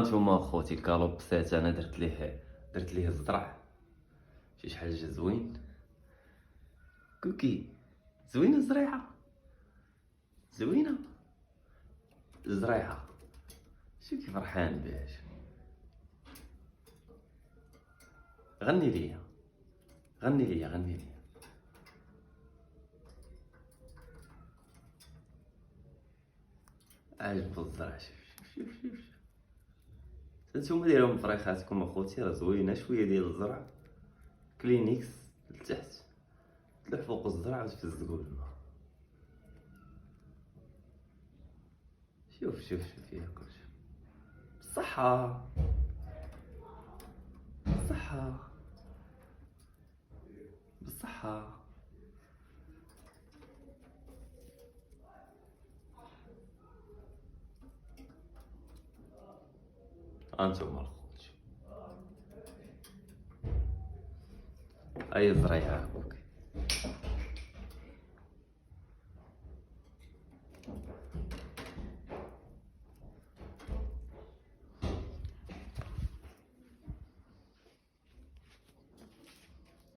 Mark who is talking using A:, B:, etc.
A: هانتوما اخوتي الكالوبسات انا درت ليه الزرع. شي حاجه زوين. كوكي زوينه الزريعه، زوينه الزريعه. شوف كيف فرحان بها. غني ليا، غني ليا، غني ليا. عجبو الزرع. شوف نتوما ديروا من فريخاتكم اخوتي، راه زوينه. شويه ديال الزرع كلينيكس لتحت، تلوح فوق الزرع وتفزقوا الماء. شوف فيها كلشي بالصحة، بالصحة، بالصحة. هانتوما الخوت، هاي الزريعة.